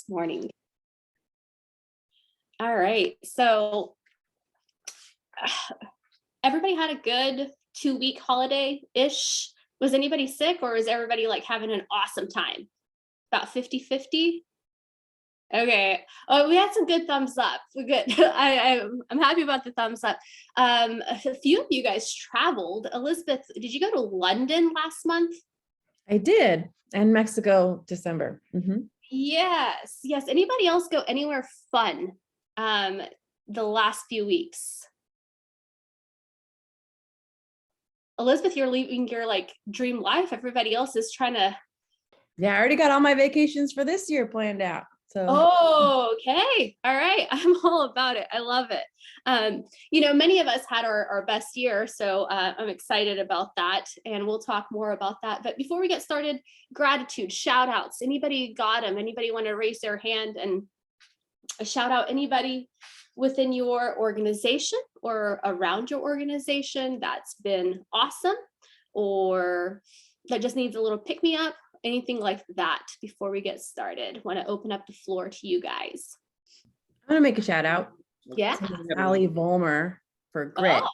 morning. All right, so everybody had a good 2-week holiday-ish. Was anybody sick, or is everybody like having an awesome time? About 50-50? Okay. Oh, we had some good thumbs up. We're good. I'm happy about the thumbs up. A few of you guys traveled. Elizabeth, did you go to London last month? I did, and Mexico, December. Yes. Anybody else go anywhere fun the last few weeks? Elizabeth, you're living your like dream life. Everybody else is trying to. Yeah, I already got all my vacations for this year planned out. So. Oh, okay. All right. I'm all about it. I love it. Many of us had our best year, so I'm excited about that, and we'll talk more about that. But before we get started, gratitude, shout outs. Anybody got them? Anybody want to raise their hand and shout out anybody within your organization or around your organization that's been awesome, or that just needs a little pick me up? Anything like that before we get started? Want to open up the floor to you guys. I'm going to make a shout out. Yeah. Allie Volmer for grit. Oh.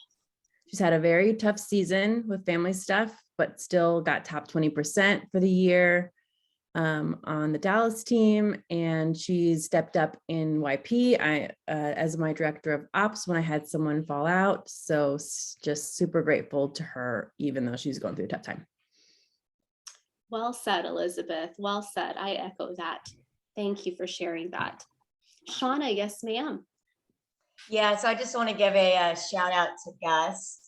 She's had a very tough season with family stuff, but still got top 20% for the year on the Dallas team. And she's stepped up in YP as my director of ops when I had someone fall out. So just super grateful to her, even though she's going through a tough time. Well said, Elizabeth. Well said. I echo that. Thank you for sharing that. Shauna, yes, ma'am. Yeah, so I just want to give a shout out to Gus.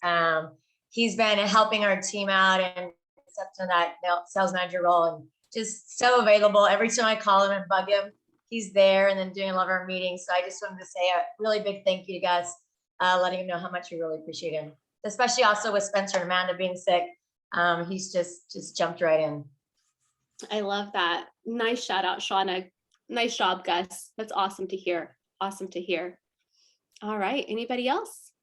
He's been helping our team out and stepped in that sales manager role and just so available. Every time I call him and bug him, he's there and then doing a lot of our meetings. So I just wanted to say a really big thank you to Gus, letting him know how much we really appreciate him, especially also with Spencer and Amanda being sick. He's just jumped right in. I love that. Nice shout out, Shauna. Nice job, Gus. That's awesome to hear. Awesome to hear. All right. Anybody else?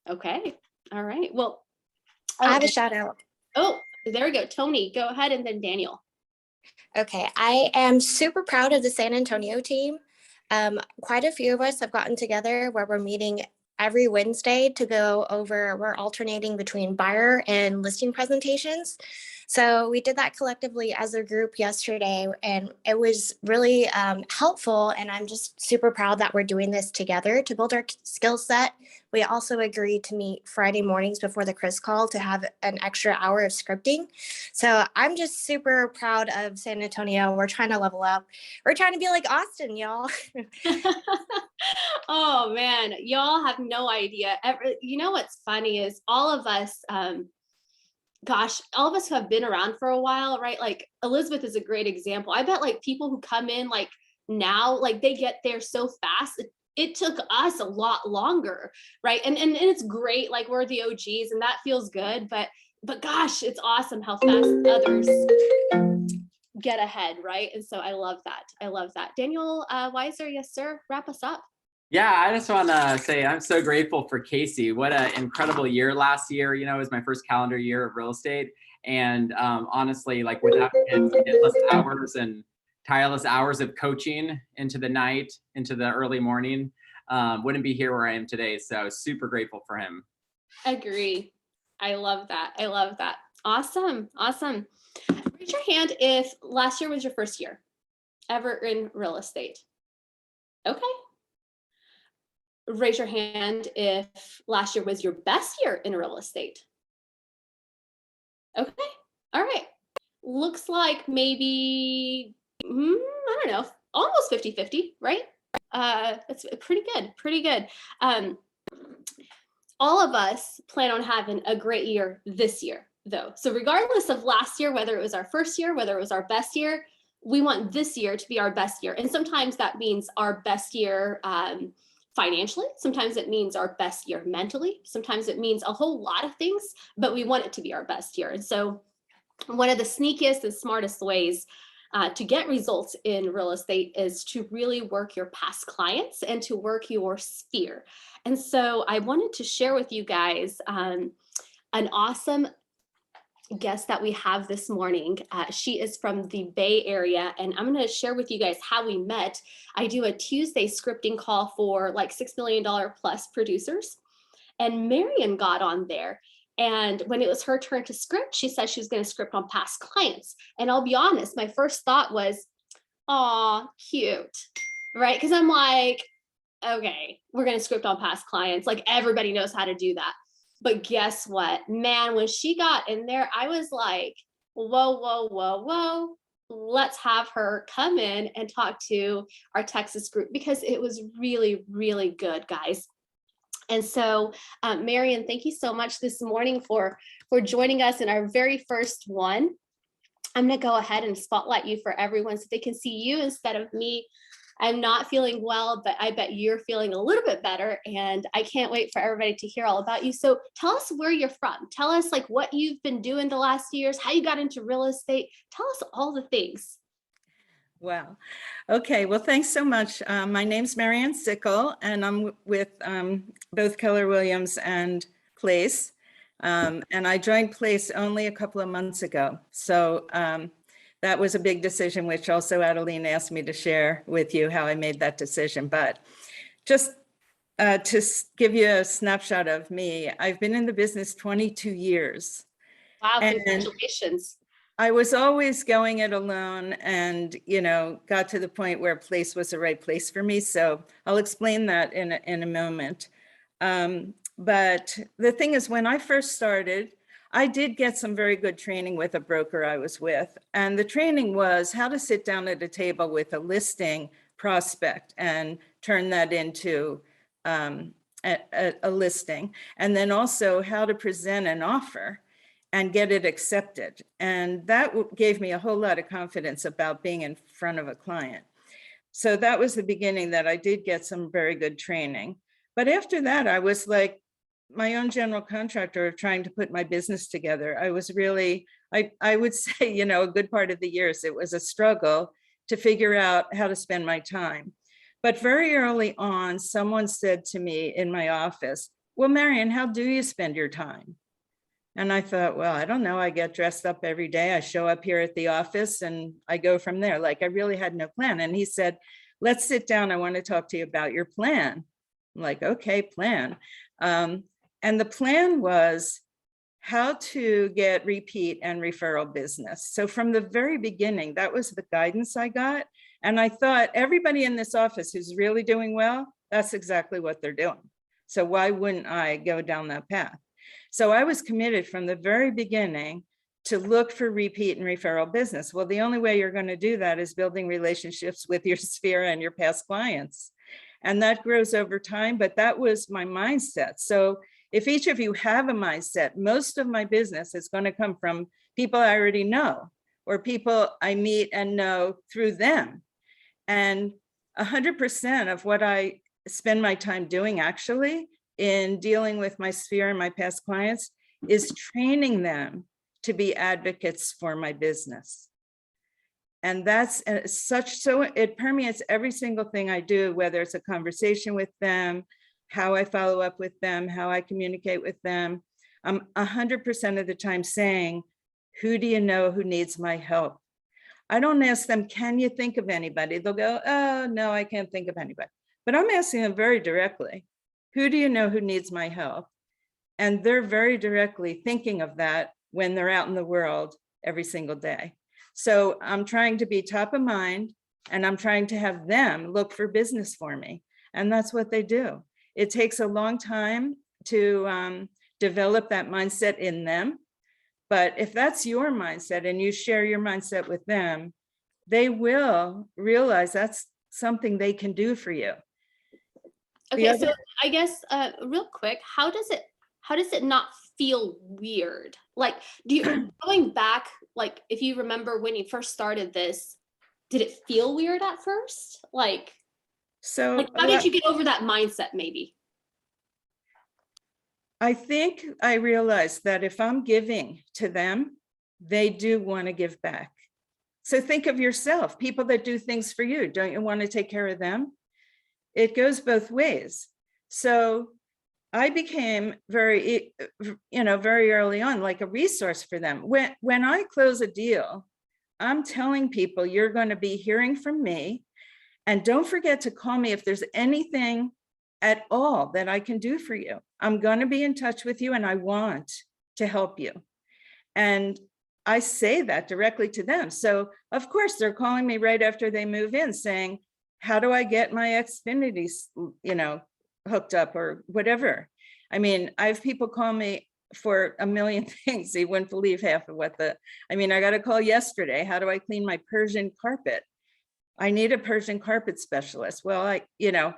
Okay. All right. Well, I have a shout out. Oh, there we go. Tony, go ahead, and then Daniel. Okay. I am super proud of the San Antonio team. Quite a few of us have gotten together where we're meeting every Wednesday to go over, we're alternating between buyer and listing presentations. So we did that collectively as a group yesterday, and it was really helpful. And I'm just super proud that we're doing this together to build our skill set. We also agreed to meet Friday mornings before the Chris call to have an extra hour of scripting. So I'm just super proud of San Antonio. We're trying to level up. We're trying to be like Austin, y'all. Oh man, y'all have no idea. You know what's funny is all of us, all of us who have been around for a while, right? Like Elizabeth is a great example. I bet like people who come in like now, like they get there so fast. It took us a lot longer, right? And it's great, like we're the OGs and that feels good, but gosh, it's awesome how fast others get ahead, right? And so I love that. I love that. Daniel Weiser, yes sir, wrap us up. Yeah, I just want to say I'm so grateful for Casey. What an incredible year last year. You know, it was my first calendar year of real estate. And honestly, like without his endless hours and tireless hours of coaching into the night, into the early morning, wouldn't be here where I am today. So super grateful for him. Agree. I love that. I love that. Awesome. Awesome. Raise your hand if last year was your first year ever in real estate. Okay. Raise your hand if last year was your best year in real estate. Okay. All right. Looks like maybe, I don't know, almost 50-50, right? That's pretty good. Pretty good. All of us plan on having a great year this year, though. So regardless of last year, whether it was our first year, whether it was our best year, we want this year to be our best year. And sometimes that means our best year financially. Sometimes it means our best year mentally. Sometimes it means a whole lot of things, but we want it to be our best year. And so one of the sneakiest and smartest ways to get results in real estate is to really work your past clients and to work your sphere. And so I wanted to share with you guys an awesome guest that we have this morning. She is from the Bay Area, and I'm going to share with you guys how we met. I do a Tuesday scripting call for like $6 million plus producers, and Marian got on there. And when it was her turn to script, she said she was going to script on past clients. And I'll be honest, my first thought was, aw, cute, right? Because I'm like, okay, we're going to script on past clients. Like everybody knows how to do that. But guess what, man, when she got in there, I was like, whoa, whoa, whoa, whoa. Let's have her come in and talk to our Texas group, because it was really, really good, guys. And so, Marian, thank you so much this morning for joining us in our very first one. I'm going to go ahead and spotlight you for everyone so they can see you instead of me. I'm not feeling well, but I bet you're feeling a little bit better, and I can't wait for everybody to hear all about you. So tell us where you're from. Tell us like what you've been doing the last years, how you got into real estate. Tell us all the things. Wow. Okay. Well, thanks so much. My name's Marian Sichel, and I'm with both Keller Williams and Place. And I joined Place only a couple of months ago. So that was a big decision, which also Adeline asked me to share with you how I made that decision. But just to give you a snapshot of me, I've been in the business 22 years. Wow, and congratulations. I was always going it alone, and, you know, got to the point where Place was the right place for me. So I'll explain that in a moment. But the thing is, when I first started, I did get some very good training with a broker I was with. And the training was how to sit down at a table with a listing prospect and turn that into a listing. And then also how to present an offer and get it accepted. And that gave me a whole lot of confidence about being in front of a client. So that was the beginning that I did get some very good training. But after that, I was like my own general contractor of trying to put my business together. I was really, I would say, you know, a good part of the years, it was a struggle to figure out how to spend my time. But very early on, someone said to me in my office, well, Marian, how do you spend your time? And I thought, well, I don't know. I get dressed up every day. I show up here at the office and I go from there. Like I really had no plan. And he said, let's sit down. I want to talk to you about your plan. I'm like, okay, plan. And the plan was how to get repeat and referral business. So from the very beginning, that was the guidance I got. And I thought everybody in this office who's really doing well, that's exactly what they're doing. So why wouldn't I go down that path? So I was committed from the very beginning to look for repeat and referral business. Well, the only way you're going to do that is building relationships with your sphere and your past clients. And that grows over time, but that was my mindset. So if each of you have a mindset, most of my business is going to come from people I already know or people I meet and know through them. And 100% of what I spend my time doing actually in dealing with my sphere and my past clients is training them to be advocates for my business. And that's so it permeates every single thing I do, whether it's a conversation with them, how I follow up with them, how I communicate with them. I'm 100% of the time saying, who do you know who needs my help? I don't ask them, can you think of anybody? They'll go, oh, no, I can't think of anybody. But I'm asking them very directly, who do you know who needs my help? And they're very directly thinking of that when they're out in the world every single day. So I'm trying to be top of mind, and I'm trying to have them look for business for me. And that's what they do. It takes a long time to develop that mindset in them. But if that's your mindset and you share your mindset with them, they will realize that's something they can do for you. Okay, so I guess real quick, how does it not feel weird? Like, do you going back, like if you remember when you first started this, did it feel weird at first? Like how did you get over that mindset maybe? I think I realized that if I'm giving to them, they do want to give back. So think of yourself, people that do things for you, don't you want to take care of them? It goes both ways. So I became very early on, like a resource for them. When I close a deal, I'm telling people, you're going to be hearing from me, and don't forget to call me if there's anything at all that I can do for you. I'm going to be in touch with you, and I want to help you. And I say that directly to them. So of course they're calling me right after they move in saying, how do I get my Xfinity, hooked up or whatever? I mean, I have people call me for a million things. They wouldn't believe half of what I got a call yesterday. How do I clean my Persian carpet? I need a Persian carpet specialist. Well, the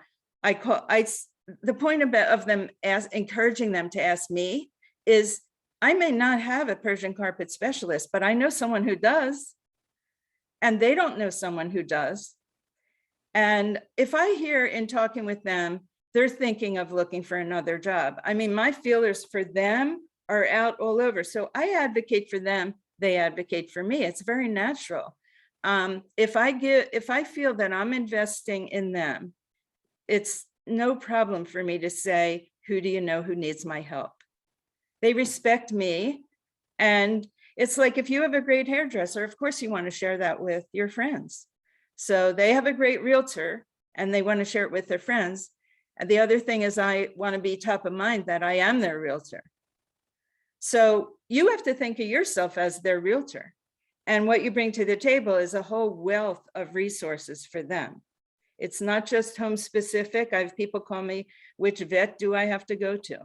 point of them encouraging them to ask me is, I may not have a Persian carpet specialist, but I know someone who does, and they don't know someone who does. And if I hear in talking with them, they're thinking of looking for another job, I mean, my feelers for them are out all over. So I advocate for them, they advocate for me. It's very natural. If I feel that I'm investing in them, it's no problem for me to say, who do you know who needs my help? They respect me. And it's like, if you have a great hairdresser, of course you want to share that with your friends. So they have a great realtor and they want to share it with their friends. And the other thing is, I want to be top of mind that I am their realtor. So you have to think of yourself as their realtor. And what you bring to the table is a whole wealth of resources for them. It's not just home specific. I have people call me, which vet do I have to go to?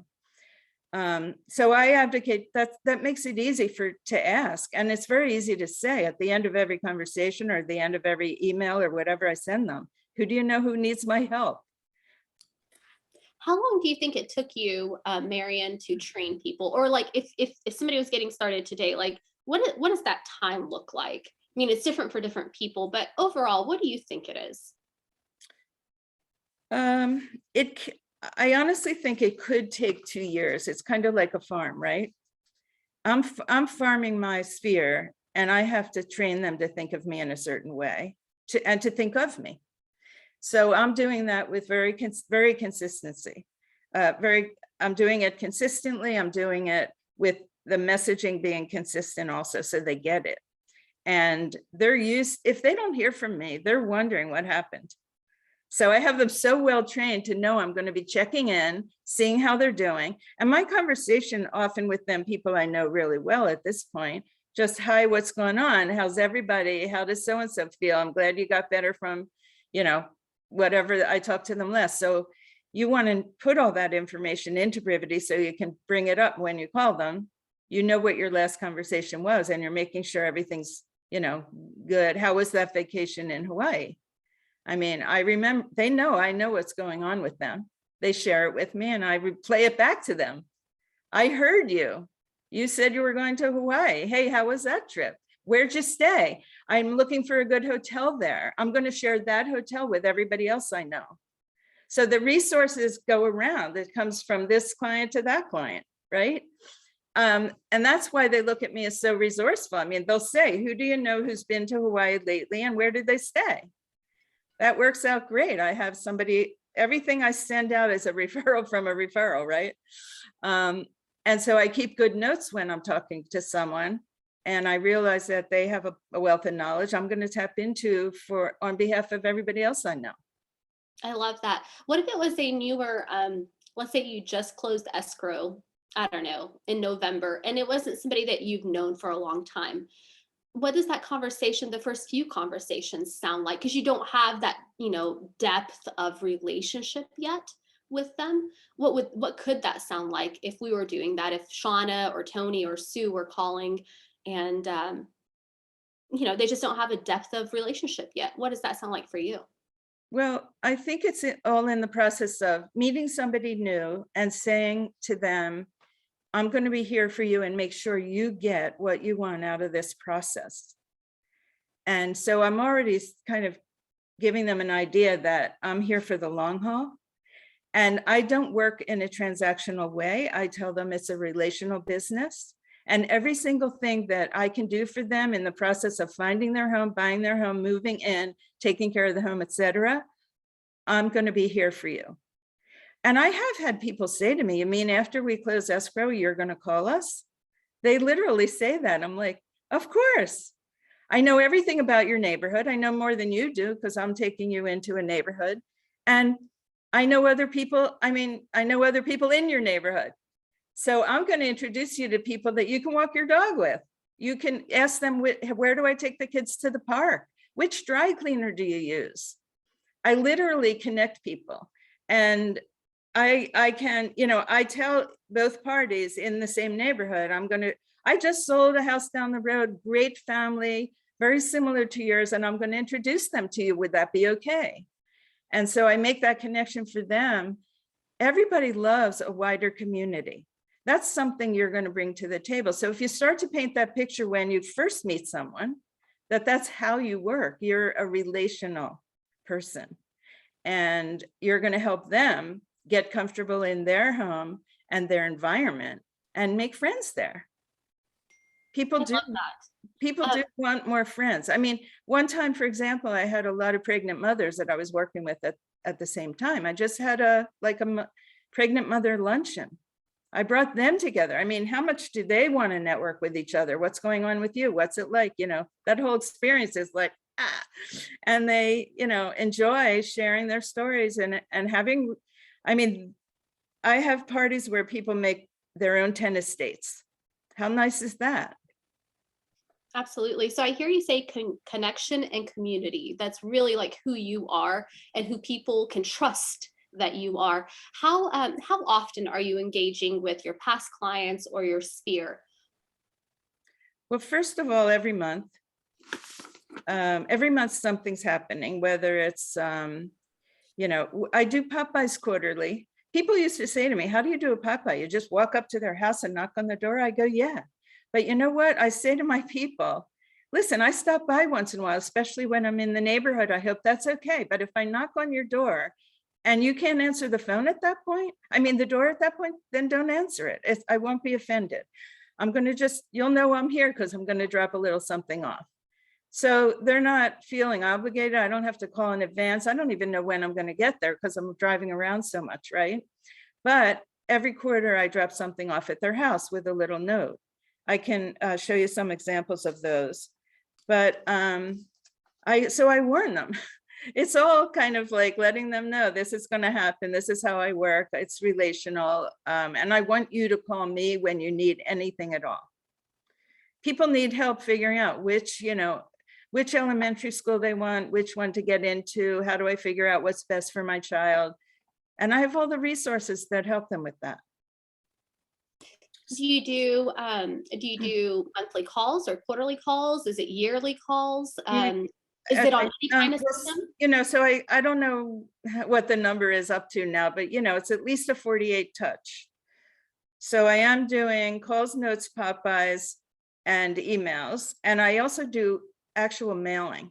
So I advocate that makes it easy to ask. And it's very easy to say at the end of every conversation or at the end of every email or whatever I send them, who do you know who needs my help? How long do you think it took you, Marian, to train people? Or like if somebody was getting started today, like what does that time look like? I mean, it's different for different people, but overall, what do you think it is? I honestly think it could take 2 years. It's kind of like a farm, right? I'm farming my sphere, and I have to train them to think of me in a certain way and to think of me. So I'm doing that with very consistency. I'm doing it consistently. I'm doing it with the messaging being consistent also, so they get it. And if they don't hear from me, they're wondering what happened. So I have them so well trained to know I'm going to be checking in, seeing how they're doing. And my conversation often with them, people I know really well at this point, just, hi, what's going on? How's everybody? How does so-and-so feel? I'm glad you got better from, whatever I talked to them last. So you want to put all that information into Brivity so you can bring it up when you call them. You know what your last conversation was, and you're making sure everything's, good. How was that vacation in Hawaii? I mean, I remember, I know what's going on with them. They share it with me and I replay it back to them. I heard you. You said you were going to Hawaii. Hey, how was that trip? Where'd you stay? I'm looking for a good hotel there. I'm going to share that hotel with everybody else I know. So the resources go around. It comes from this client to that client, right? And that's why they look at me as so resourceful. I mean, they'll say, who do you know who's been to Hawaii lately and where did they stay? That works out great. I have somebody, everything I send out is a referral from a referral, right? And so I keep good notes when I'm talking to someone, and I realize that they have a wealth of knowledge I'm going to tap into on behalf of everybody else I know. I love that. What if it was a newer, let's say you just closed escrow, I don't know, in November, and it wasn't somebody that you've known for a long time? What does that conversation, the first few conversations, sound like? Because you don't have that, depth of relationship yet with them. What could that sound like if we were doing that? If Shauna or Tony or Sue were calling and, they just don't have a depth of relationship yet. What does that sound like for you? Well, I think it's all in the process of meeting somebody new and saying to them, I'm going to be here for you and make sure you get what you want out of this process. And so I'm already kind of giving them an idea that I'm here for the long haul. And I don't work in a transactional way. I tell them it's a relational business. And every single thing that I can do for them in the process of finding their home, buying their home, moving in, taking care of the home, etc., I'm going to be here for you. And I have had people say to me, you mean after we close escrow, you're going to call us? They literally say that. I'm like, of course. I know everything about your neighborhood. I know more than you do because I'm taking you into a neighborhood. And I know other people. I mean, I know other people in your neighborhood. So I'm going to introduce you to people that you can walk your dog with. You can ask them, where do I take the kids to the park? Which dry cleaner do you use? I literally connect people. And I can, you know, I tell both parties in the same neighborhood, I just sold a house down the road, great family, very similar to yours, and I'm going to introduce them to you. Would that be okay? And so I make that connection for them. Everybody loves a wider community. That's something you're going to bring to the table. So if you start to paint that picture when you first meet someone, that's how you work. You're a relational person, and you're going to help them get comfortable in their home and their environment and make friends there. People do want more friends. I mean, one time, for example, I had a lot of pregnant mothers that I was working with at the same time. I just had a pregnant mother luncheon. I brought them together. I mean, how much do they want to network with each other? What's going on with you? What's it like? You know, that whole experience is like, and they, you know, enjoy sharing their stories and having, I mean, I have parties where people make their own tennis estates. How nice is that? Absolutely. So I hear you say connection and community. That's really like who you are and who people can trust that you are. How often are you engaging with your past clients or your sphere? Well, first of all, every month something's happening, whether it's, you know, I do Popeyes quarterly. People used to say to me, how do you do a Popeye? You just walk up to their house and knock on the door? I go, yeah. But you know what? I say to my people, listen, I stop by once in a while, especially when I'm in the neighborhood. I hope that's okay. But if I knock on your door and you can't answer the phone at that point, I mean, the door at that point, then don't answer it. I won't be offended. I'm going to you'll know I'm here because I'm going to drop a little something off. So they're not feeling obligated. I don't have to call in advance. I don't even know when I'm going to get there because I'm driving around so much, right? But every quarter I drop something off at their house with a little note. I can show you some examples of those, but I warn them. It's all kind of like letting them know this is going to happen. This is how I work. It's relational. And I want you to call me when you need anything at all. People need help figuring out which elementary school they want, which one to get into. How do I figure out what's best for my child? And I have all the resources that help them with that. Do you do monthly calls or quarterly calls? Is it yearly calls? Is it on any kind of system? You know, so I don't know what the number is up to now, but you know, it's at least a 48 touch. So I am doing calls, notes, Popeyes, and emails. And I also do actual mailing,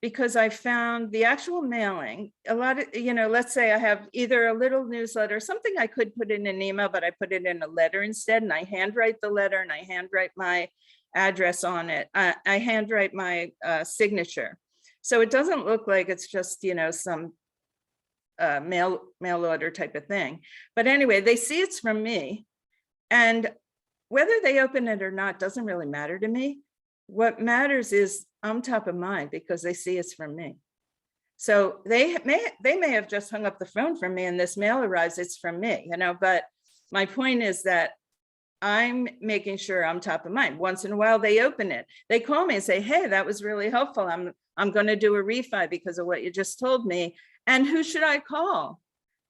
because I found the actual mailing, a lot of, you know, let's say I have either a little newsletter, something I could put in an email, but I put it in a letter instead, and I handwrite the letter and I handwrite my address on it. I handwrite my signature. So it doesn't look like it's just, you know, some mail order type of thing. But anyway, they see it's from me, and whether they open it or not doesn't really matter to me. What matters is I'm top of mind because they see it's from me. So they may have just hung up the phone from me and this mail arrives, it's from me, you know, but my point is that I'm making sure I'm top of mind. Once in a while they open it. They call me and say, hey, that was really helpful. I'm going to do a refi because of what you just told me. And who should I call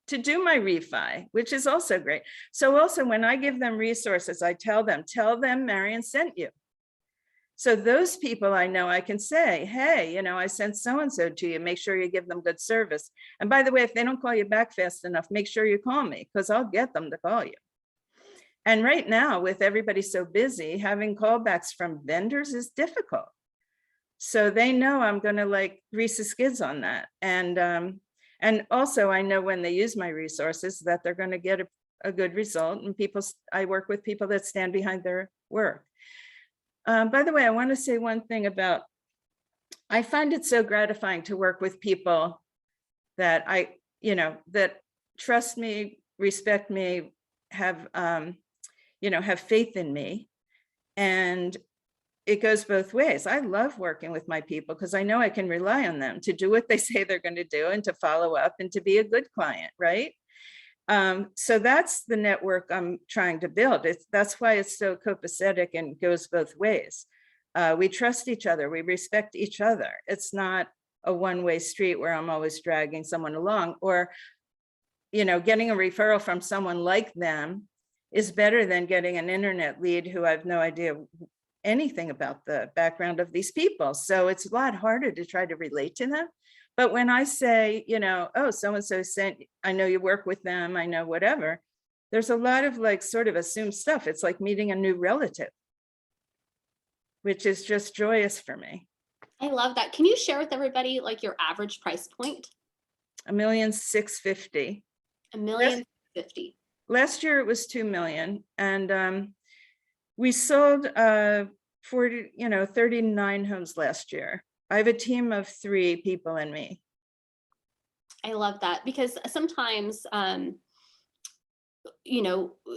to do my refi, which is also great. So also when I give them resources, I tell them Marian sent you. So those people I know, I can say, hey, you know, I sent so-and-so to you, make sure you give them good service. And by the way, if they don't call you back fast enough, make sure you call me because I'll get them to call you. And right now with everybody so busy, having callbacks from vendors is difficult. So they know I'm gonna like grease the skids on that. And also I know when they use my resources that they're gonna get a good result, and I work with people that stand behind their work. By the way, I want to say one thing about, I find it so gratifying to work with people that that trust me, respect me, have, have faith in me. And it goes both ways. I love working with my people because I know I can rely on them to do what they say they're going to do and to follow up and to be a good client, right? So that's the network I'm trying to build. That's why it's so copacetic and goes both ways. We trust each other. We respect each other. It's not a one-way street where I'm always dragging someone along, or, getting a referral from someone like them is better than getting an internet lead who I have no idea anything about the background of these people. So it's a lot harder to try to relate to them. But when I say, oh, so-and-so sent, I know you work with them, I know whatever, there's a lot of like sort of assumed stuff. It's like meeting a new relative, which is just joyous for me. I love that. Can you share with everybody like your average price point? $1,650,000. $1,050,000. Last year it was 2 million, and we sold 39 homes last year. I have a team of 3 people and me. I love that, because sometimes,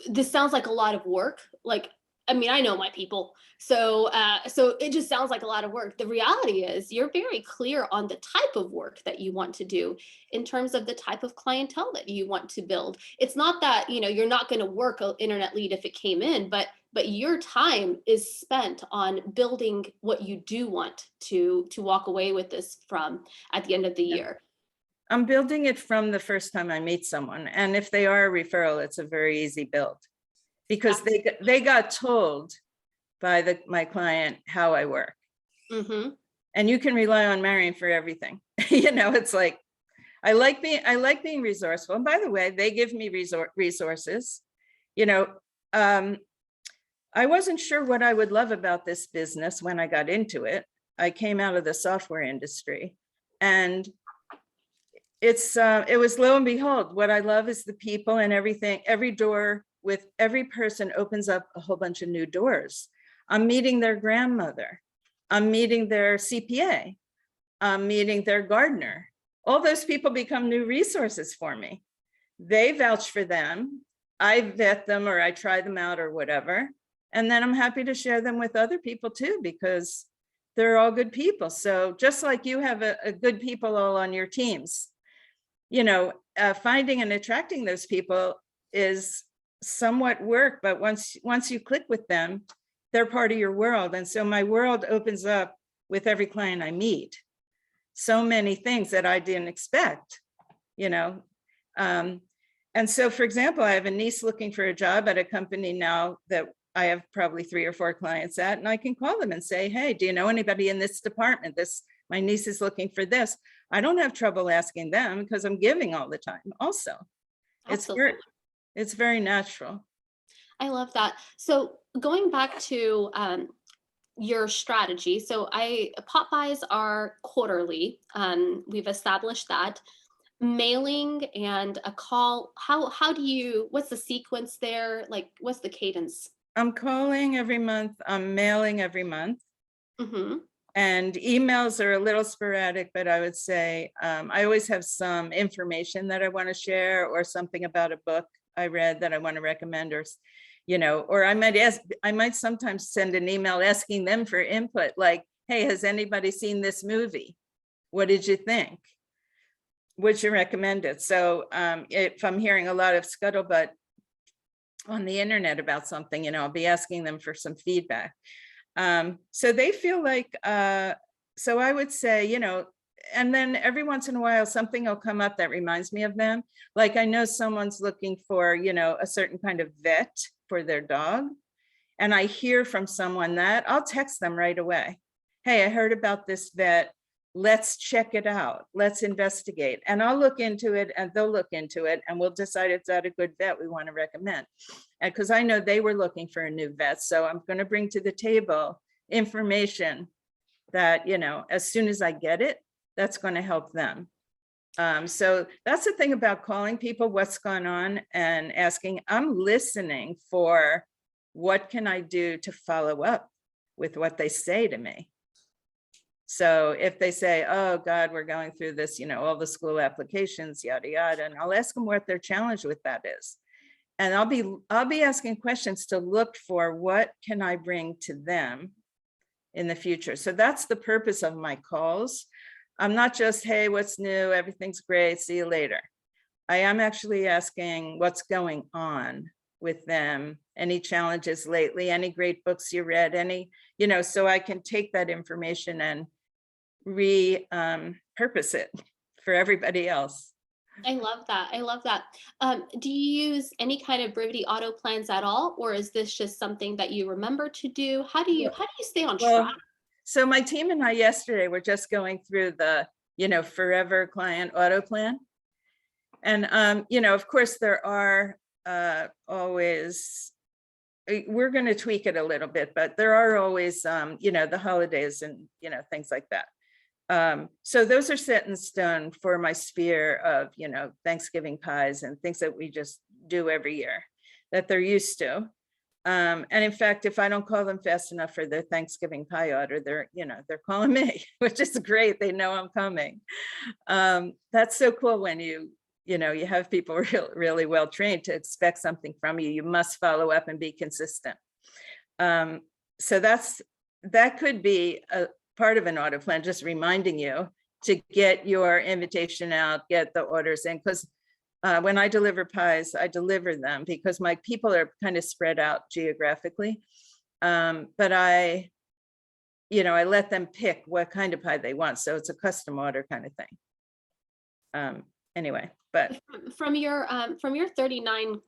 this sounds like a lot of work. Like, I mean, I know my people, so it just sounds like a lot of work. The reality is you're very clear on the type of work that you want to do in terms of the type of clientele that you want to build. It's not that, you're not going to work an internet lead if it came in, but your time is spent on building what you do want to walk away with this from at the end of the year. I'm building it from the first time I meet someone. And if they are a referral, it's a very easy build, because they got told by my client how I work. Mm-hmm. And you can rely on Marian for everything. It's like, I like being resourceful. And by the way, they give me resources. I wasn't sure what I would love about this business when I got into it. I came out of the software industry, and it was lo and behold, what I love is the people and everything. Every door with every person opens up a whole bunch of new doors. I'm meeting their grandmother. I'm meeting their CPA. I'm meeting their gardener. All those people become new resources for me. They vouch for them. I vet them, or I try them out or whatever. And then I'm happy to share them with other people too, because they're all good people. So just like you have a good people all on your teams, finding and attracting those people is somewhat work, but once you click with them, they're part of your world. And so my world opens up with every client I meet. So many things that I didn't expect, and so, for example, I have a niece looking for a job at a company now that I have probably 3 or 4 clients at, and I can call them and say, hey, do you know anybody in this department? My niece is looking for this. I don't have trouble asking them because I'm giving all the time also. Absolutely. It's very natural. I love that. So going back to your strategy. So Popeyes are quarterly. We've established that. Mailing and a call. What's the sequence there? Like, what's the cadence? I'm calling every month. I'm mailing every month. Mm-hmm. And emails are a little sporadic, but I would say I always have some information that I want to share, or something about a book I read that I want to recommend, or I might sometimes send an email asking them for input, like, hey, has anybody seen this movie? What did you think? Would you recommend it? So if I'm hearing a lot of scuttlebutt on the internet about something, I'll be asking them for some feedback. So they feel like, so I would say, and then every once in a while, something will come up that reminds me of them. Like, I know someone's looking for, a certain kind of vet for their dog. And I hear from someone that, I'll text them right away. Hey, I heard about this vet. Let's check it out. Let's investigate. And I'll look into it, and they'll look into it, and we'll decide if that's a good vet we want to recommend. And because I know they were looking for a new vet. So I'm going to bring to the table information that, as soon as I get it, that's going to help them. So that's the thing about calling people, what's going on, and asking. I'm listening for what can I do to follow up with what they say to me. So if they say, oh God, we're going through this, all the school applications, yada, yada, and I'll ask them what their challenge with that is. And I'll be asking questions to look for what can I bring to them in the future. So that's the purpose of my calls. I'm not just, hey, what's new? Everything's great. See you later. I am actually asking what's going on with them, any challenges lately, any great books you read, any, so I can take that information and repurpose it for everybody else. I love that. I love that. Do you use any kind of Brivity auto plans at all, or is this just something that you remember to do? How do you stay on track? So my team and I yesterday were just going through the, forever client auto plan. And, of course, there are always, we're going to tweak it a little bit, but there are always, the holidays and, things like that. So those are set in stone for my sphere of, Thanksgiving pies and things that we just do every year that they're used to. And in fact, if I don't call them fast enough for their Thanksgiving pie order, they're calling me, which is great. They know I'm coming. That's so cool when you have people really well trained to expect something from you. You must follow up and be consistent. So that could be a part of an auto plan, just reminding you to get your invitation out, get the orders in, because when I deliver pies, I deliver them because my people are kind of spread out geographically. But I let them pick what kind of pie they want. So it's a custom order kind of thing. Anyway, but from your 39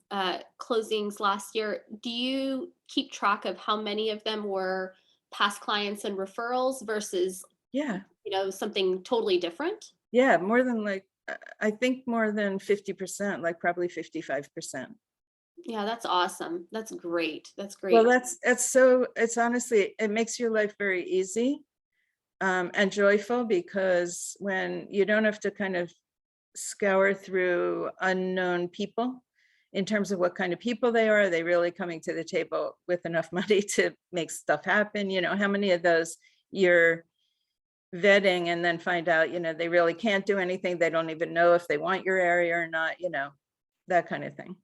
closings last year, do you keep track of how many of them were past clients and referrals versus something totally different? Yeah, more than I think more than 50%, like probably 55%. Yeah, that's awesome. That's great. That's great. Well, it's honestly, it makes your life very easy and joyful, because when you don't have to kind of scour through unknown people in terms of what kind of people they are they really coming to the table with enough money to make stuff happen? How many of those you're vetting and then find out, they really can't do anything. They don't even know if they want your area or not, that kind of thing.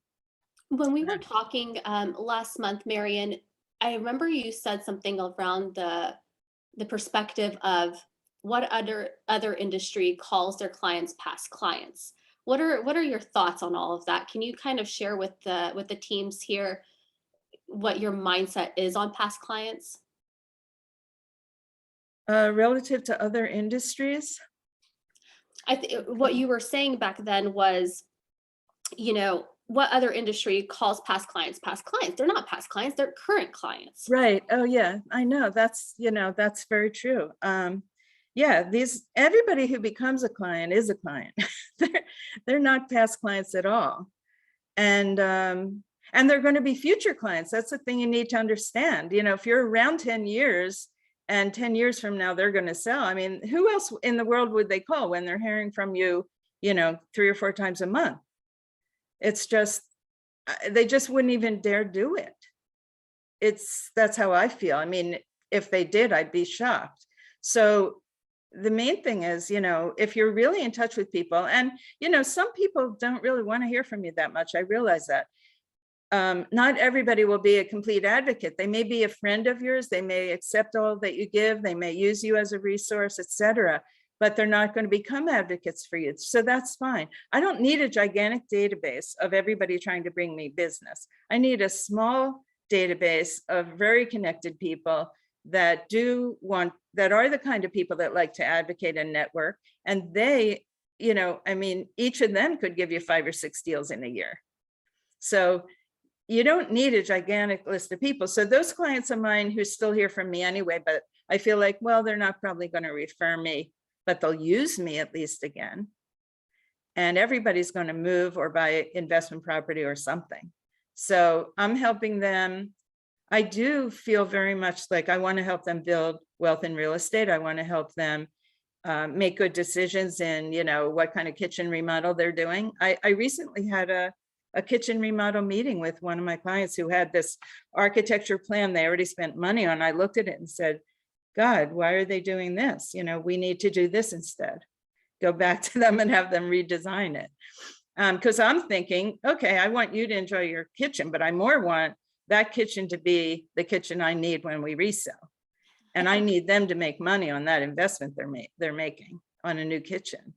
When we were talking last month, Marian, I remember you said something around the perspective of what other industry calls their clients past clients. What are your thoughts on all of that? Can you kind of share with the teams here what your mindset is on past clients? Relative to other industries? What you were saying back then was, what other industry calls past clients past clients? They're not past clients, they're current clients. Right. Oh yeah, I know. That's very true. Everybody who becomes a client is a client. they're not past clients at all. And they're going to be future clients. That's the thing you need to understand. If you're around 10 years and 10 years from now, they're going to sell. I mean, who else in the world would they call when they're hearing from you, 3 or 4 times a month? It's just, they just wouldn't even dare do it. That's how I feel. I mean, if they did, I'd be shocked. So the main thing is, if you're really in touch with people, and, some people don't really want to hear from you that much. I realize that. Not everybody will be a complete advocate. They may be a friend of yours. They may accept all that you give. They may use you as a resource, etc. But they're not going to become advocates for you. So that's fine. I don't need a gigantic database of everybody trying to bring me business. I need a small database of very connected people that are the kind of people that like to advocate and network. And they, each of them could give you 5 or 6 deals in a year. So you don't need a gigantic list of people. So those clients of mine who still hear from me anyway, but I feel like, well, they're not probably going to refer me, but they'll use me at least again. And everybody's going to move or buy investment property or something. So I'm helping them. I do feel very much like I want to help them build wealth in real estate. I want to help them make good decisions in, what kind of kitchen remodel they're doing. I recently had a kitchen remodel meeting with one of my clients who had this architecture plan they already spent money on. I looked at it and said, God, why are they doing this? You know, we need to do this instead. Go back to them and have them redesign it. Because I'm thinking, okay, I want you to enjoy your kitchen, but I more want that kitchen to be the kitchen I need when we resell. And I need them to make money on that investment they're making on a new kitchen.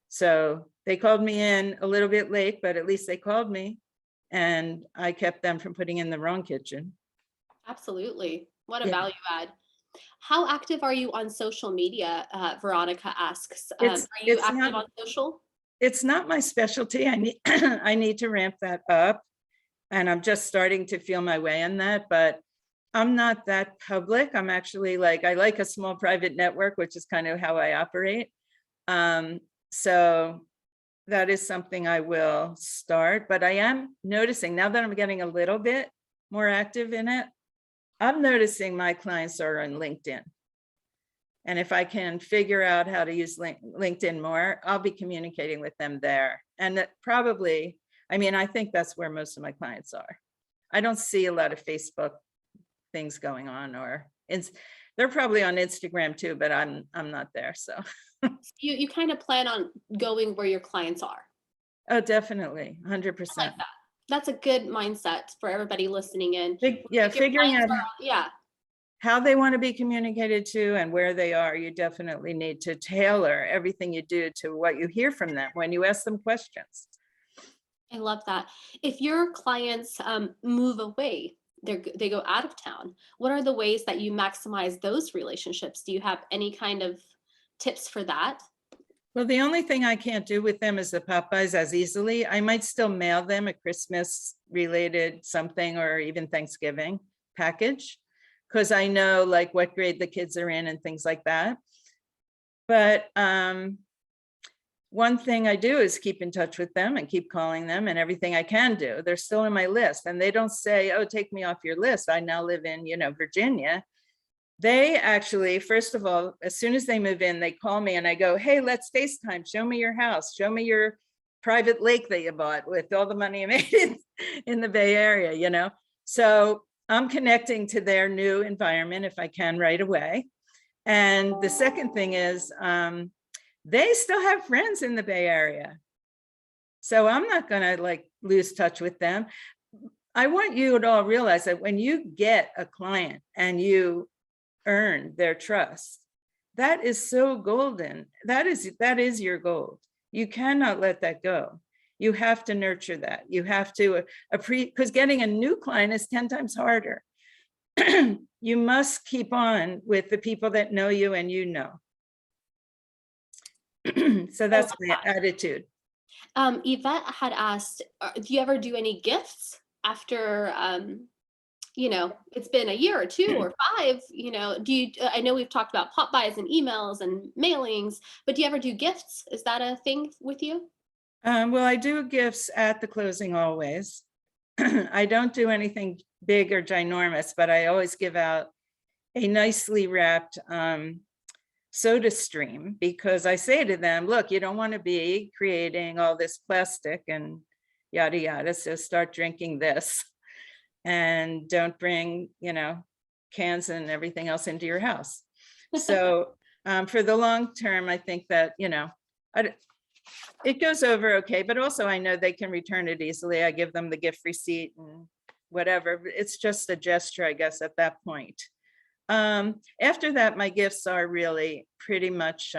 So they called me in a little bit late, but at least they called me, and I kept them from putting in the wrong kitchen. Absolutely. What a Yeah. value add. How active are you on social media? Veronica asks. Are you active on social? It's not my specialty. I need I need to ramp that up, and I'm just starting to feel my way in that, but I'm not that public. I'm actually like, I like a small private network, which is kind of how I operate. So that is something I will start, but I am noticing now that I'm getting a little bit more active in it, I'm noticing my clients are on LinkedIn. And if I can figure out how to use LinkedIn more, I'll be communicating with them there. And that probably, I mean, I think that's where most of my clients are. I don't see a lot of Facebook things going on, or they're probably on Instagram too, but I'm not there. So you kind of plan on going where your clients are. oh, definitely, 100%. I like that. That's a good mindset for everybody listening in. Yeah, figuring out yeah, how they want to be communicated to and where they are. You definitely need to tailor everything you do to what you hear from them when you ask them questions. I love that. If your clients move away, they go out of town, what are the ways that you maximize those relationships? Do you have any kind of tips for that? Well, the only thing I can't do with them is the Popeyes as easily. I might still mail them a Christmas related something, or even Thanksgiving package, because I know like what grade the kids are in and things like that. But one thing I do is keep in touch with them and keep calling them, and everything I can do. They're still in my list, and they don't say, oh, take me off your list. I now live in, Virginia. They actually, first of all, as soon as they move in, they call me and I go, hey, let's FaceTime. Show me your house. Show me your private lake that you bought with all the money you made in the Bay Area, So I'm connecting to their new environment if I can right away. And the second thing is, they still have friends in the Bay Area. So I'm not going to lose touch with them. I want you to all realize that when you get a client and you earn their trust, that is so golden. That is your gold. You cannot let that go. You have to nurture that. You have to because getting a new client is 10 times harder. You must keep on with the people that know you and So that's my attitude. Yvette had asked, do you ever do any gifts after it's been a year or 2 or 5, do you, I know we've talked about Popeyes and emails and mailings, but do you ever do gifts? Is that a thing with you? Well, I do gifts at the closing always. I don't do anything big or ginormous, but I always give out a nicely wrapped soda stream, because I say to them, look, you don't want to be creating all this plastic and yada, yada. So start drinking this. And don't bring, cans and everything else into your house. So for the long term, I think that, it goes over okay, but also I know they can return it easily. I give them the gift receipt and whatever. It's just a gesture, I guess, at that point. After that, my gifts are really pretty much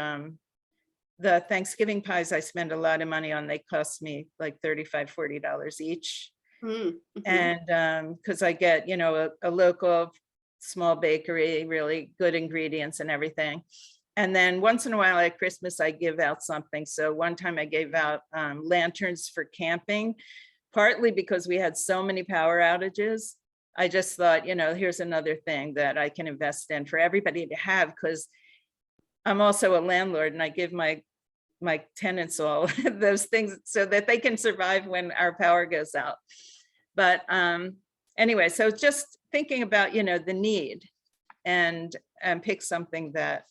the Thanksgiving pies I spend a lot of money on. They cost me like $35, $40 each. Mm-hmm. And because I get, a local small bakery, really good ingredients and everything. And then once in a while at Christmas, I give out something. So one time I gave out lanterns for camping, partly because we had so many power outages. I just thought, here's another thing that I can invest in for everybody to have, because I'm also a landlord and I give my tenants all those things so that they can survive when our power goes out. But anyway, so just thinking about, the need and pick something that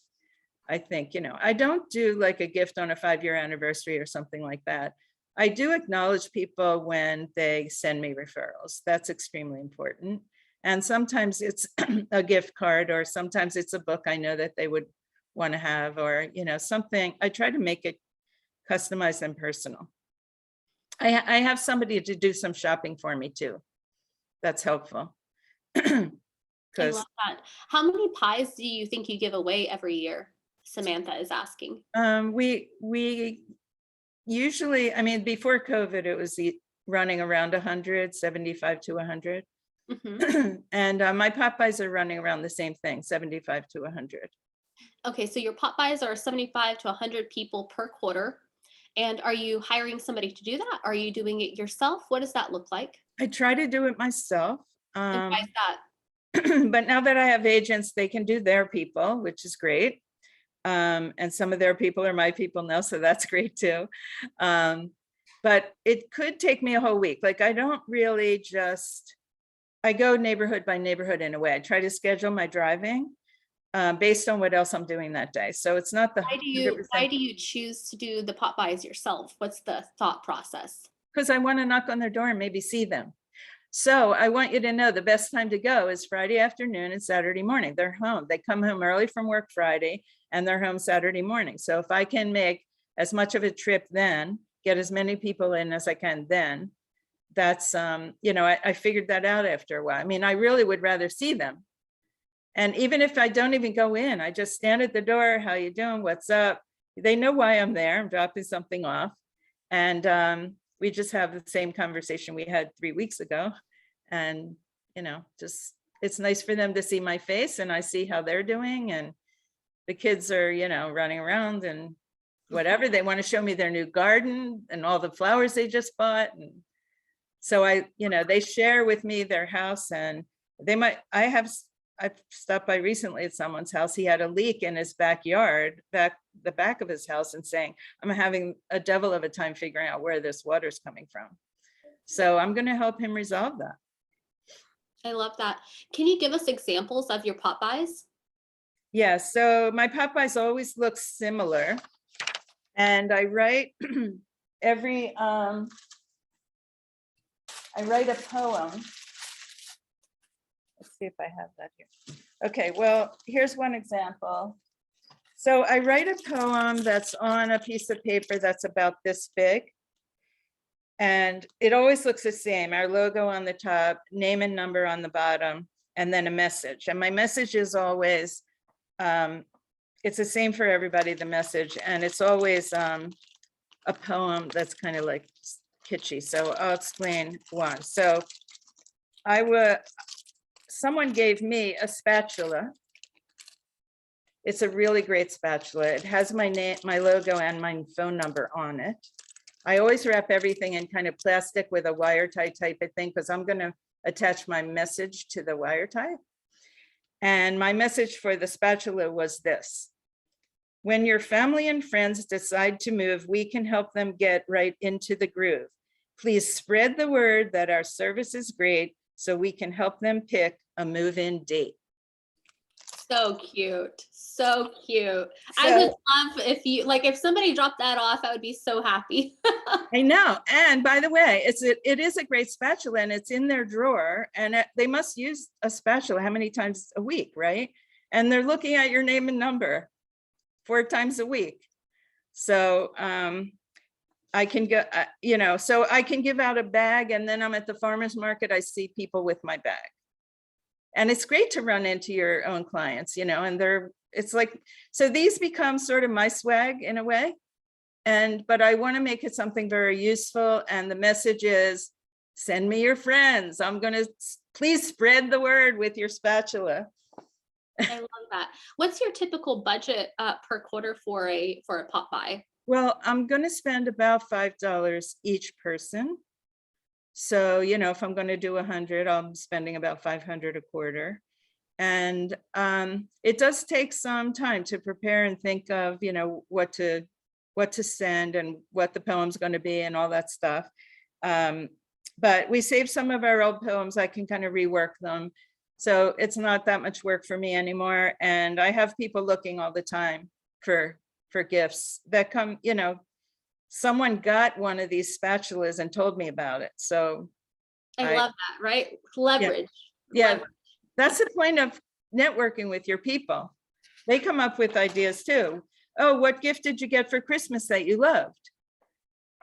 I think, I don't do like a gift on a 5-year anniversary or something like that. I do acknowledge people when they send me referrals. That's extremely important. And sometimes it's a gift card, or sometimes it's a book I know that they would want to have, or, you know, something. I try to make it customized and personal. I have somebody to do some shopping for me too. That's helpful. I Because love that. How many pies do you think you give away every year? Samantha is asking. we usually, I mean, before COVID, it was running around 100, 75 to 100. Mhm. And my Popeyes are running around the same thing, 75 to 100. Okay, so your Popeyes are 75 to 100 people per quarter. And are you hiring somebody to do that? Are you doing it yourself? What does that look like? I try to do it myself. And why is that? But now that I have agents, they can do their people, which is great. And some of their people are my people now, so that's great too. But it could take me a whole week. Like, I don't really just, I go neighborhood by neighborhood in a way. I try to schedule my driving based on what else I'm doing that day. So it's not the Why 100%. do you choose to do the Popeyes yourself? What's the thought process? Because I want to knock on their door and maybe see them. So I want you to know the best time to go is Friday afternoon and Saturday morning. They're home. They come home early from work Friday and they're home Saturday morning. So if I can make as much of a trip then, get as many people in as I can then, that's, you know, I figured that out after a while. I mean, I really would rather see them. And even if I don't even go in, I just stand at the door. How you doing? What's up? They know why I'm there. I'm dropping something off. And we just have the same conversation we had 3 weeks ago. And, you know, just, it's nice for them to see my face and I see how they're doing. And the kids are, you know, running around and whatever. They want to show me their new garden and all the flowers they just bought. And so you know, they share with me their house, and they might, I've stopped by recently at someone's house. He had a leak in his backyard, the back of his house, and saying, I'm having a devil of a time figuring out where this water's coming from. So I'm going to help him resolve that. I love that. Can you give us examples of your Popeyes? Yeah, so my Popeyes always look similar. And I write I write a poem. Let's see if I have that here. Okay, well, here's one example. So I write a poem that's on a piece of paper that's about this big. And it always looks the same. Our logo on the top, name and number on the bottom, and then a message. And my message is always, it's the same for everybody, the message. And it's always a poem that's kind of like kitschy. So I'll explain why. So someone gave me a spatula. It's a really great spatula. It has my name, my logo, and my phone number on it. I always wrap everything in kind of plastic with a wire tie type of thing, because I'm going to attach my message to the wire tie. And my message for the spatula was this: when your family and friends decide to move, we can help them get right into the groove. Please spread the word that our service is great so we can help them pick a move-in date. So cute. So cute. I would love if somebody dropped that off, I would be so happy. I know. And by the way, it is a great spatula, and it's in their drawer, and they must use a spatula how many times a week, right? And they're looking at your name and number 4 times a week. So I can go, you know, so I can give out a bag, and then I'm at the farmer's market, I see people with my bag. And it's great to run into your own clients, you know, and it's like, so these become sort of my swag in a way. But I want to make it something very useful. And the message is, send me your friends. I'm going to, please spread the word with your spatula. I love that. What's your typical budget per quarter for a Popeye? Well, I'm going to spend about $5 each person. So, you know, if I'm going to do 100, I'm spending about 500 a quarter. And it does take some time to prepare and think of, you know, what to send and what the poem's going to be and all that stuff. But we saved some of our old poems. I can kind of rework them. So it's not that much work for me anymore. And I have people looking all the time for gifts that come, you know, someone got one of these spatulas and told me about it. So I love that, right? Leverage. Yeah, leverage. that's the point of networking with your people. They come up with ideas too. Oh, what gift did you get for Christmas that you loved?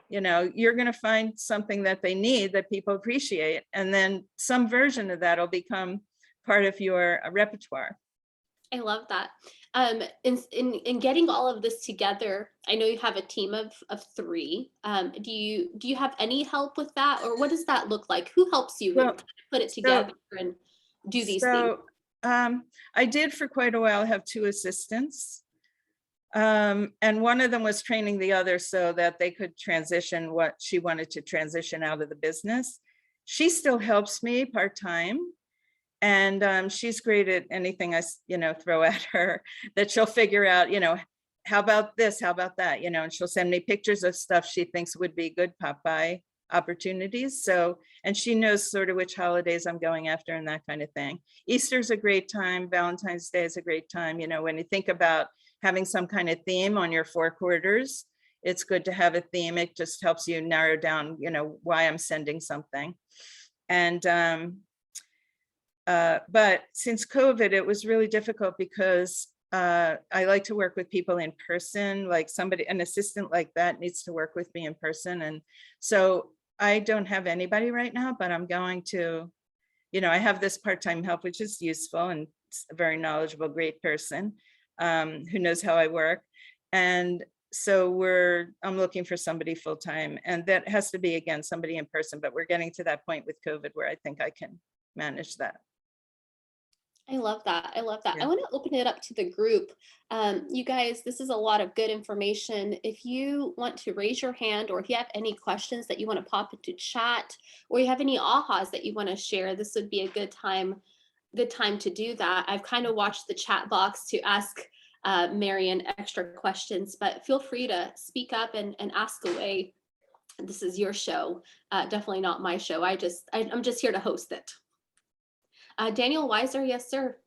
You know, you're going to find something that they need that people appreciate. And then some version of that will become part of your repertoire. I love that. In getting all of this together, I know you have a team of 3. Do you have any help with that, or what does that look like? Who helps you Well, put it together and do these things? I did for quite a while have 2 assistants. And one of them was training the other so that they could transition what she wanted to transition out of the business. She still helps me part-time. And she's great at anything I, throw at her, that she'll figure out, how about this, how about that, and she'll send me pictures of stuff she thinks would be good Popeye opportunities. So, and she knows sort of which holidays I'm going after and that kind of thing. Easter's a great time. Valentine's Day is a great time. When you think about having some kind of theme on your 4 quarters, it's good to have a theme. It just helps you narrow down, why I'm sending something. And, but since COVID, it was really difficult because I like to work with people in person, like an assistant like that needs to work with me in person. And so I don't have anybody right now, but I'm going to, I have this part-time help, which is useful, and it's a very knowledgeable, great person who knows how I work. And so I'm looking for somebody full-time, and that has to be, again, somebody in person, but we're getting to that point with COVID where I think I can manage that. I love that. I love that. Yeah. I want to open it up to the group. You guys, this is a lot of good information. If you want to raise your hand, or if you have any questions that you want to pop into chat, or you have any ahas that you want to share, this would be a good time to do that. I've kind of watched the chat box to ask Marian extra questions, but feel free to speak up and ask away. This is your show, definitely not my show. I'm just here to host it. Daniel Weiser, yes, sir.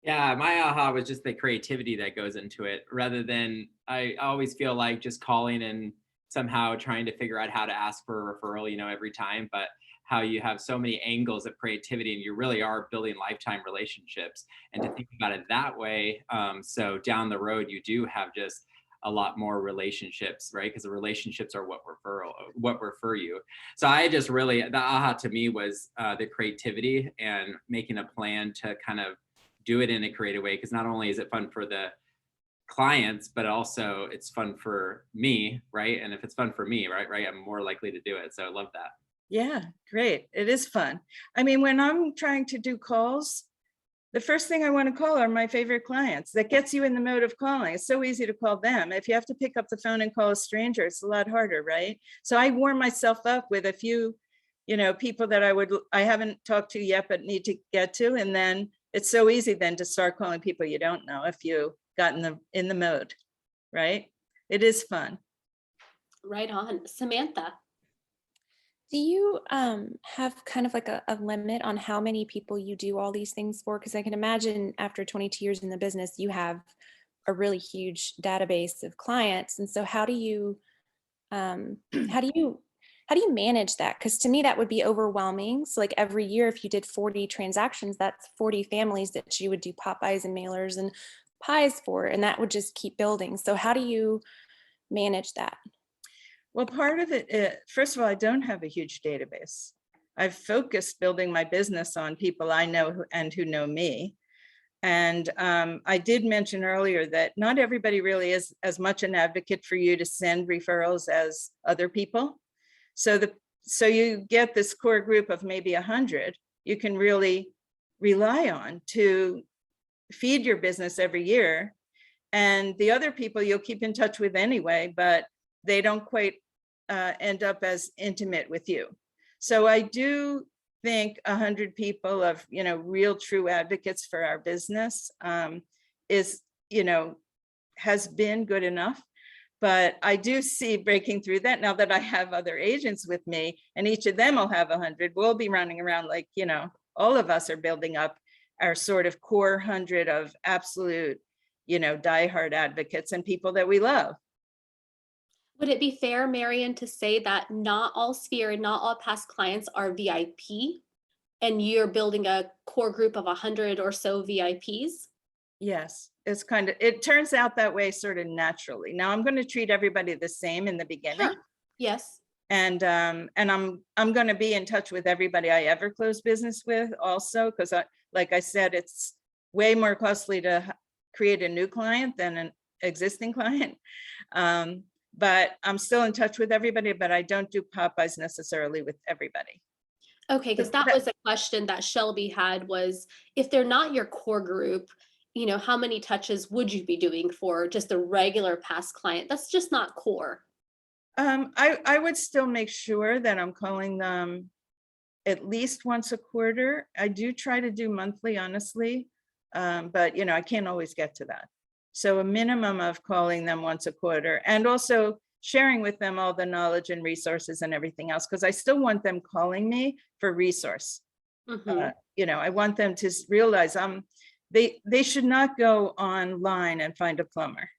Yeah, my aha was just the creativity that goes into it, rather than, I always feel like just calling and somehow trying to figure out how to ask for a referral, every time, but how you have so many angles of creativity and you really are building lifetime relationships, and to think about it that way. So down the road, you do have just a lot more relationships, right? Because the relationships are what refer you. So I just really, the aha to me was the creativity and making a plan to kind of do it in a creative way. Because not only is it fun for the clients, but also it's fun for me, right? And if it's fun for me, right, I'm more likely to do it. So I love that. Yeah, great. It is fun. I mean, when I'm trying to do calls, the first thing I want to call are my favorite clients. That gets you in the mode of calling. It's so easy to call them. If you have to pick up the phone and call a stranger, it's a lot harder, right? So I warm myself up with a few, people that I haven't talked to yet, but need to get to. And then it's so easy then to start calling people you don't know if you got in the mode, right? It is fun. Right on. Samantha. Do you have kind of like a limit on how many people you do all these things for? Because I can imagine after 22 years in the business, you have a really huge database of clients. And so how do you manage that? Because to me, that would be overwhelming. So like every year, if you did 40 transactions, that's 40 families that you would do Popeyes and mailers and pies for, and that would just keep building. So how do you manage that? Well, part of it, first of all, I don't have a huge database. I've focused building my business on people I know and who know me. And I did mention earlier that not everybody really is as much an advocate for you to send referrals as other people. So you get this core group of maybe 100 you can really rely on to feed your business every year. And the other people you'll keep in touch with anyway, but they don't quite end up as intimate with you. So I do think 100 people of, real true advocates for our business is, has been good enough. But I do see breaking through that now that I have other agents with me, and each of them will have 100. We'll be running around like, all of us are building up our sort of core 100 of absolute, diehard advocates and people that we love. Would it be fair, Marian, to say that not all Sphere and not all past clients are VIP? and you're building a core group of 100 or so VIPs? Yes, it turns out that way sort of naturally. Now I'm going to treat everybody the same in the beginning. Sure. Yes. And I'm going to be in touch with everybody I ever close business with also, because like I said, it's way more costly to create a new client than an existing client. But I'm still in touch with everybody, but I don't do Popeyes necessarily with everybody. Okay, because that was a question that Shelby had, was if they're not your core group, you know, how many touches would you be doing for just a regular past client? That's just not core. I would still make sure that I'm calling them at least once a quarter. I do try to do monthly, honestly, but I can't always get to that. So a minimum of calling them once a quarter, and also sharing with them all the knowledge and resources and everything else, because I still want them calling me for resource. I want them to realize they should not go online and find a plumber.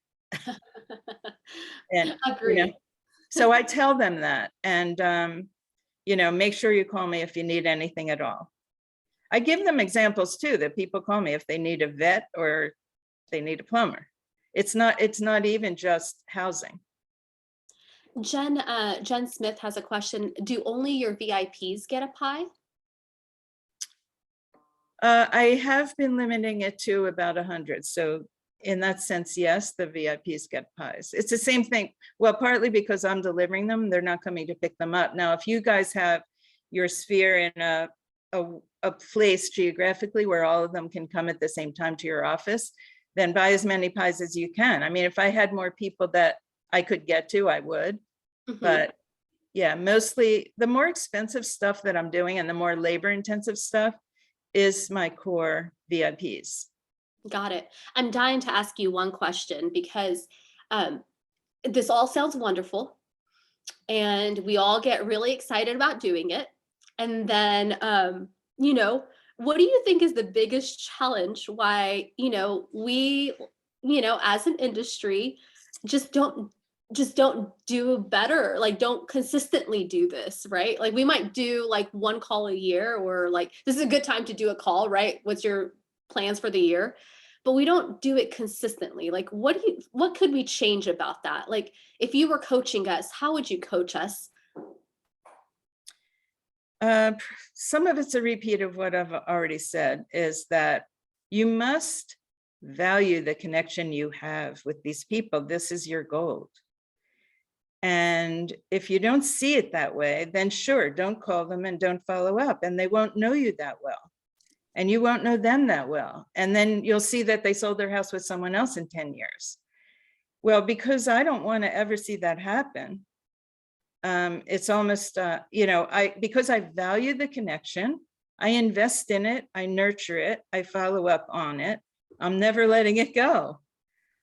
And Agreed. so I tell them that, and make sure you call me if you need anything at all. I give them examples too, that people call me if they need a vet or they need a plumber. It's not even just housing. Jen Smith has a question. Do only your VIPs get a pie? I have been limiting it to about 100. So in that sense, yes, the VIPs get pies. It's the same thing. Well, partly because I'm delivering them, they're not coming to pick them up. Now, if you guys have your sphere in a place geographically where all of them can come at the same time to your office, then buy as many pies as you can. I mean, if I had more people that I could get to, I would. But yeah, mostly the more expensive stuff that I'm doing and the more labor intensive stuff is my core VIPs. Got it. I'm dying to ask you one question, because this all sounds wonderful and we all get really excited about doing it. And then, what do you think is the biggest challenge why, we, as an industry, just don't do better, like don't consistently do this, right? Like we might do like one call a year, or like this is a good time to do a call, right? What's your plans for the year? But we don't do it consistently. Like what could we change about that? Like if you were coaching us, how would you coach us? Some of it's a repeat of what I've already said, is that you must value the connection you have with these people. This is your gold. And if you don't see it that way, then sure, don't call them and don't follow up, and they won't know you that well. And you won't know them that well. And then you'll see that they sold their house with someone else in 10 years. Well, because I don't want to ever see that happen. It's almost, because I value the connection, I invest in it, I nurture it, I follow up on it. I'm never letting it go.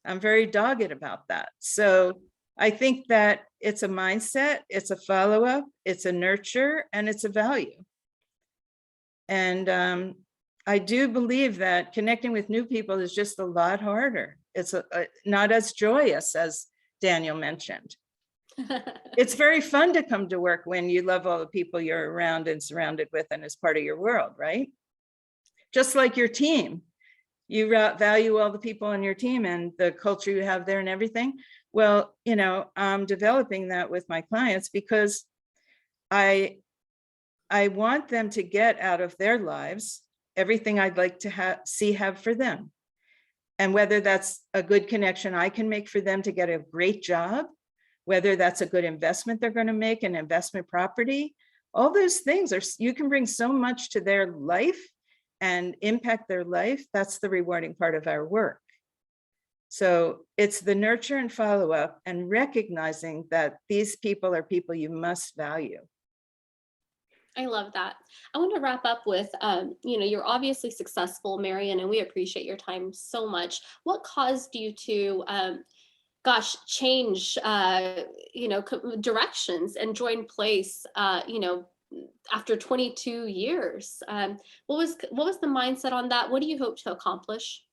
I'm very dogged about that. So I think that it's a mindset, it's a follow-up, it's a nurture, and it's a value. And I do believe that connecting with new people is just a lot harder. It's not as joyous as Daniel mentioned. It's very fun to come to work when you love all the people you're around and surrounded with and is part of your world, right? Just like your team. You value all the people on your team and the culture you have there and everything. Well, I'm developing that with my clients because I want them to get out of their lives everything I'd like to have for them. And whether that's a good connection I can make for them to get a great job, whether that's a good investment they're going to make, an investment property, all those things you can bring so much to their life and impact their life. That's the rewarding part of our work. So it's the nurture and follow up and recognizing that these people are people you must value. I love that. I want to wrap up with, you're obviously successful, Marian, and we appreciate your time so much. What caused you to, change, directions and join Place, after 22 years? What was the mindset on that? What do you hope to accomplish?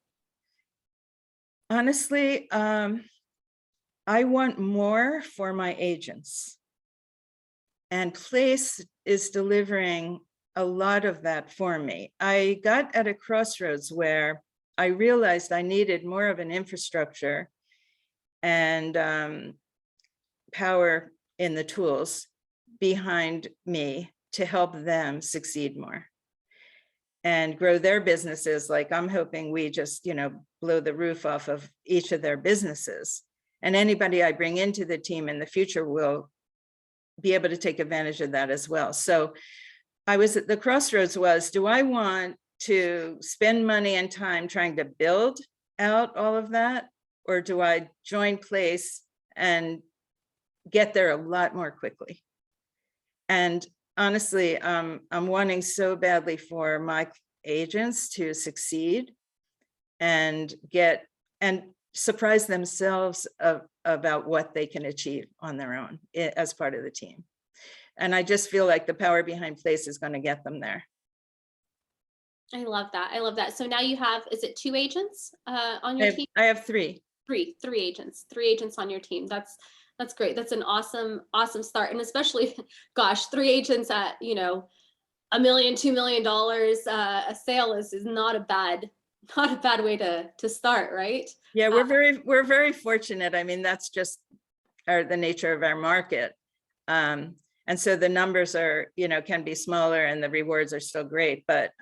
Honestly, I want more for my agents. And Place is delivering a lot of that for me. I got at a crossroads where I realized I needed more of an infrastructure and power in the tools behind me to help them succeed more and grow their businesses. Like I'm hoping we just, blow the roof off of each of their businesses. And anybody I bring into the team in the future will be able to take advantage of that as well. So I was at the crossroads was, do I want to spend money and time trying to build out all of that? Or do I join Place and get there a lot more quickly? And honestly, I'm wanting so badly for my agents to succeed and surprise themselves about what they can achieve on their own as part of the team. And I just feel like the power behind Place is going to get them there. I love that. I love that. So now you have, is it 2 agents on your team? I have 3. Three agents on your team. That's great. That's an awesome start. And especially, gosh, 3 agents at, $1 million, $2 million a sale is not a bad way to start, right? Yeah, we're very fortunate. I mean, that's just the nature of our market. And so the numbers are, can be smaller and the rewards are still great. But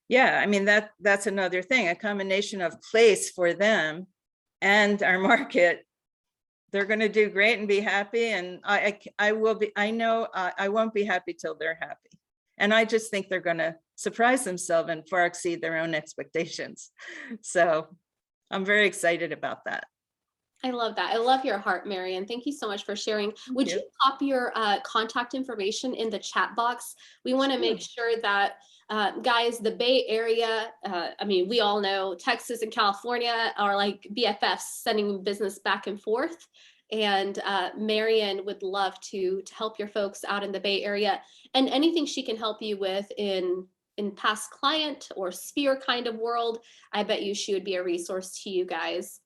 yeah, I mean, that's another thing, a combination of Place for them and our market. They're going to do great and be happy. And I will be, I know I won't be happy till they're happy. And I just think they're going to surprise themselves and far exceed their own expectations. So I'm very excited about that. I love that. I love your heart, Marian. Thank you so much for sharing. Would you pop your contact information in the chat box? We want to make sure that guys, the Bay Area, we all know Texas and California are like BFFs, sending business back and forth. And Marian would love to help your folks out in the Bay Area, and anything she can help you with in past client or sphere kind of world, I bet you she would be a resource to you guys.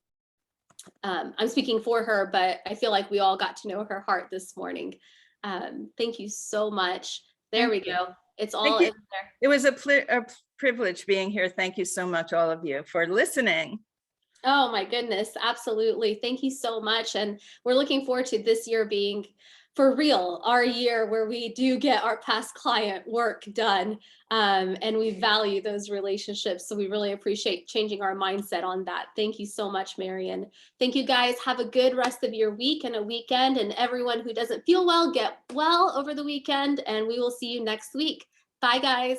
I'm speaking for her, but I feel like we all got to know her heart this morning. Thank you so much. There we go. It's all in there. It was a privilege being here. Thank you so much, all of you, for listening. Oh my goodness, absolutely. Thank you so much. And we're looking forward to this year being, for real, our year where we do get our past client work done. And we value those relationships. So we really appreciate changing our mindset on that. Thank you so much, Marian. Thank you guys. Have a good rest of your week and a weekend. And everyone who doesn't feel well, get well over the weekend. And we will see you next week. Bye, guys.